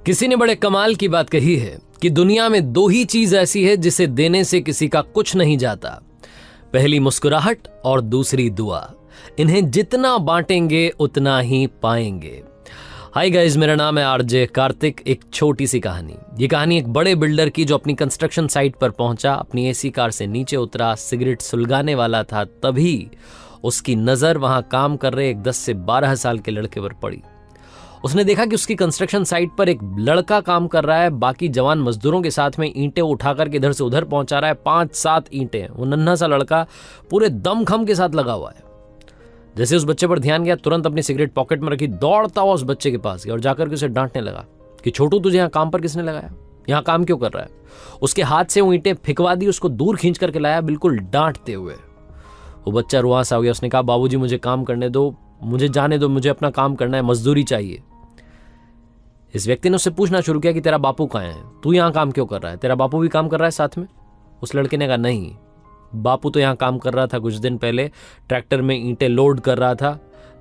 किसी ने बड़े कमाल की बात कही है कि दुनिया में दो ही चीज ऐसी है जिसे देने से किसी का कुछ नहीं जाता, पहली मुस्कुराहट और दूसरी दुआ। इन्हें जितना बांटेंगे उतना ही पाएंगे। हाय गाइस, मेरा नाम है आरजे कार्तिक। एक छोटी सी कहानी। ये कहानी एक बड़े बिल्डर की जो अपनी कंस्ट्रक्शन साइट पर पहुंचा, अपनी एसी कार से नीचे उतरा, सिगरेट सुलगाने वाला था, तभी उसकी नजर वहां काम कर रहे एक 10 से 12 साल के लड़के पर पड़ी। उसने देखा कि उसकी कंस्ट्रक्शन साइट पर एक लड़का काम कर रहा है, बाकी जवान मजदूरों के साथ में ईंटें उठाकर के इधर से उधर पहुंचा रहा है। 5-7 ईंटें। वो नन्हा सा लड़का पूरे दमखम के साथ लगा हुआ है। जैसे उस बच्चे पर ध्यान गया, तुरंत अपनी सिगरेट पॉकेट में रखी, दौड़ता हुआ उस बच्चे के पास गया और जाकर के उसे डांटने लगा कि छोटू, तुझे यहाँ काम पर किसने लगाया? यहाँ काम क्यों कर रहा है? उसके हाथ से वो ईंटें फिकवा दी, उसको दूर खींच करके लाया, बिल्कुल डांटते हुए। वो बच्चा रुआंसा हो गया। उसने कहा, बाबूजी मुझे काम करने दो, मुझे जाने दो, मुझे अपना काम करना है, मजदूरी चाहिए। इस व्यक्ति ने उससे पूछना शुरू किया कि तेरा बापू कहाँ है? तू यहाँ काम क्यों कर रहा है? तेरा बापू भी काम कर रहा है साथ में? उस लड़के ने कहा, नहीं, बापू तो यहाँ काम कर रहा था, कुछ दिन पहले ट्रैक्टर में ईंटें लोड कर रहा था,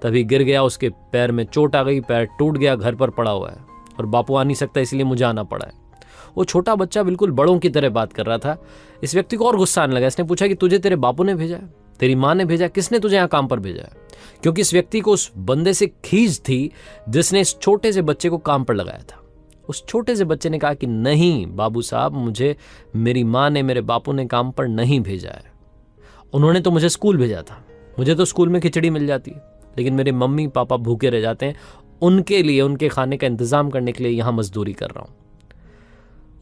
तभी गिर गया, उसके पैर में चोट आ गई, पैर टूट गया, घर पर पड़ा हुआ है और बापू आ नहीं सकता, इसलिए मुझे आना पड़ा है। वो छोटा बच्चा बिल्कुल बड़ों की तरह बात कर रहा था। इस व्यक्ति को और गुस्सा आने लगा। इसने पूछा कि तुझे तेरे बापू ने भेजा है? तेरी माँ ने भेजा? किसने तुझे यहाँ काम पर भेजा है? क्योंकि इस व्यक्ति को उस बंदे से खींच थी जिसने इस छोटे से बच्चे को काम पर लगाया था। उस छोटे से बच्चे ने कहा कि नहीं बाबू साहब, मुझे मेरी माँ ने, मेरे बापू ने काम पर नहीं भेजा है। उन्होंने तो मुझे स्कूल भेजा था, मुझे तो स्कूल में खिचड़ी मिल जाती है, लेकिन मेरे मम्मी पापा भूखे रह जाते हैं, उनके लिए, उनके खाने का इंतजाम करने के लिए यहाँ मजदूरी कर रहा हूँ।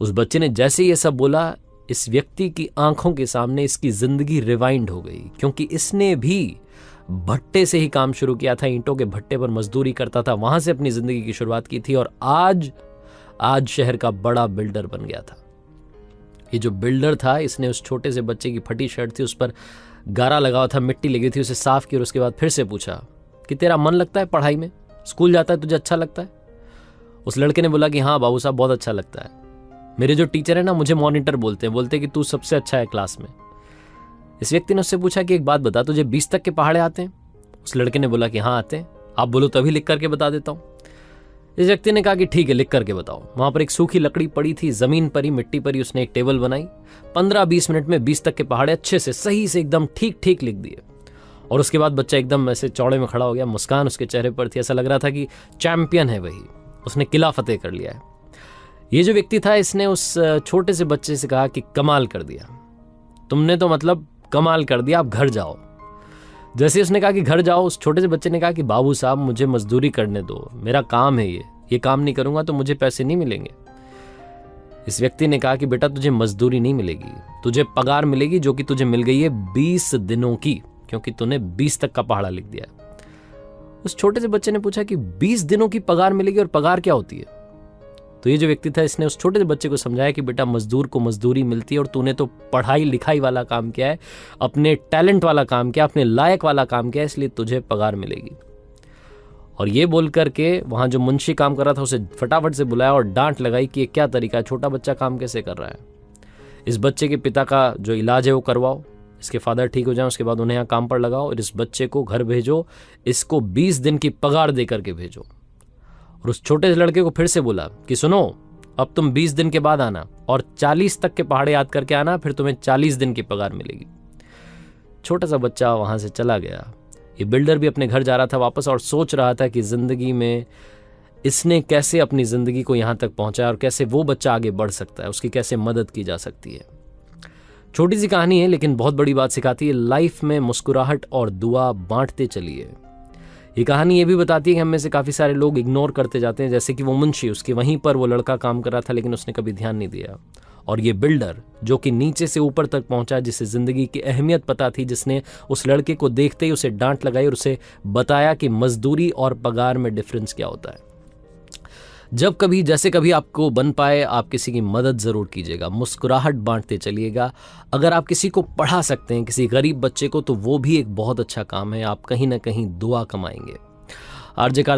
उस बच्चे ने जैसे ये सब बोला, इस व्यक्ति की आंखों के सामने इसकी जिंदगी रिवाइंड हो गई, क्योंकि इसने भी भट्टे से ही काम शुरू किया था, ईंटों के भट्टे पर मजदूरी करता था, वहां से अपनी जिंदगी की शुरुआत की थी और आज शहर का बड़ा बिल्डर बन गया था। ये जो बिल्डर था, इसने उस छोटे से बच्चे की फटी शर्ट थी, उस पर गारा लगा हुआ था, मिट्टी लगी थी, उसे साफ किया और उसके बाद फिर से पूछा कि तेरा मन लगता है पढ़ाई में? स्कूल जाता है, तुझे अच्छा लगता है? उस लड़के ने बोला कि हाँ बाबू साहब, बहुत अच्छा लगता है। मेरे जो टीचर है ना, मुझे मॉनिटर बोलते हैं कि तू सबसे अच्छा है क्लास में। इस व्यक्ति ने उससे पूछा कि एक बात बता, तुझे 20 तक के पहाड़े आते हैं? उस लड़के ने बोला कि हाँ आते हैं। आप बोलो तभी लिख करके बता देता हूँ। इस व्यक्ति ने कहा कि ठीक है, लिख करके बताओ। वहां पर एक सूखी लकड़ी पड़ी थी, जमीन पर ही, मिट्टी पर ही उसने एक टेबल बनाई। 15-20 मिनट में 20 तक के पहाड़े अच्छे से, सही से, एकदम ठीक ठीक लिख दिए। और उसके बाद बच्चा एकदम ऐसे चौड़े में खड़ा हो गया, मुस्कान उसके चेहरे पर थी, ऐसा लग रहा था कि चैंपियन है वही, उसने किला फतेह कर लिया है। ये जो व्यक्ति था, इसने उस छोटे से बच्चे से कहा कि कमाल कर दिया तुमने, तो मतलब कमाल कर दिया, आप घर जाओ। जैसे उसने कहा कि घर जाओ, उस छोटे से बच्चे ने कहा कि बाबू साहब मुझे मजदूरी करने दो, मेरा काम है ये काम नहीं करूंगा तो मुझे पैसे नहीं मिलेंगे। इस व्यक्ति ने कहा कि बेटा तुझे मजदूरी नहीं मिलेगी, तुझे पगार मिलेगी, जो कि तुझे मिल गई है 20 दिनों की, क्योंकि तूने 20 तक का पहाड़ा लिख दिया। उस छोटे से बच्चे ने पूछा कि 20 दिनों की पगार मिलेगी, और पगार क्या होती है? तो ये जो व्यक्ति था, इसने उस छोटे से बच्चे को समझाया कि बेटा मजदूर को मजदूरी मिलती है, और तूने तो पढ़ाई लिखाई वाला काम किया है, अपने टैलेंट वाला काम किया, अपने लायक वाला काम किया, इसलिए तुझे पगार मिलेगी। और ये बोल करके वहां जो मुंशी काम कर रहा था उसे फटाफट से बुलाया और डांट लगाई कि ये क्या तरीका है, छोटा बच्चा काम कैसे कर रहा है? इस बच्चे के पिता का जो इलाज है वो करवाओ, इसके फादर ठीक हो जाए, उसके बाद उन्हें यहाँ काम पर लगाओ और इस बच्चे को घर भेजो, इसको 20 दिन की पगार दे करके भेजो। और उस छोटे से लड़के को फिर से बोला कि सुनो, अब तुम 20 दिन के बाद आना और 40 तक के पहाड़े याद करके आना, फिर तुम्हें 40 दिन की पगार मिलेगी। छोटा सा बच्चा वहां से चला गया। ये बिल्डर भी अपने घर जा रहा था वापस, और सोच रहा था कि जिंदगी में इसने कैसे अपनी जिंदगी को यहां तक पहुंचाया और कैसे वो बच्चा आगे बढ़ सकता है, उसकी कैसे मदद की जा सकती है। छोटी सी कहानी है, लेकिन बहुत बड़ी बात सिखाती है। लाइफ में मुस्कुराहट और दुआ बांटते चलिए। ये कहानी ये भी बताती है कि हम में से काफ़ी सारे लोग इग्नोर करते जाते हैं, जैसे कि वो मुंशी, उसके वहीं पर वो लड़का काम कर रहा था, लेकिन उसने कभी ध्यान नहीं दिया। और ये बिल्डर जो कि नीचे से ऊपर तक पहुंचा, जिसे ज़िंदगी की अहमियत पता थी, जिसने उस लड़के को देखते ही उसे डांट लगाई और उसे बताया कि मजदूरी और पगार में डिफरेंस क्या होता है। जब कभी, जैसे कभी आपको बन पाए, आप किसी की मदद ज़रूर कीजिएगा, मुस्कुराहट बांटते चलिएगा। अगर आप किसी को पढ़ा सकते हैं, किसी गरीब बच्चे को, तो वो भी एक बहुत अच्छा काम है। आप कहीं ना कहीं दुआ कमाएंगे। आरजे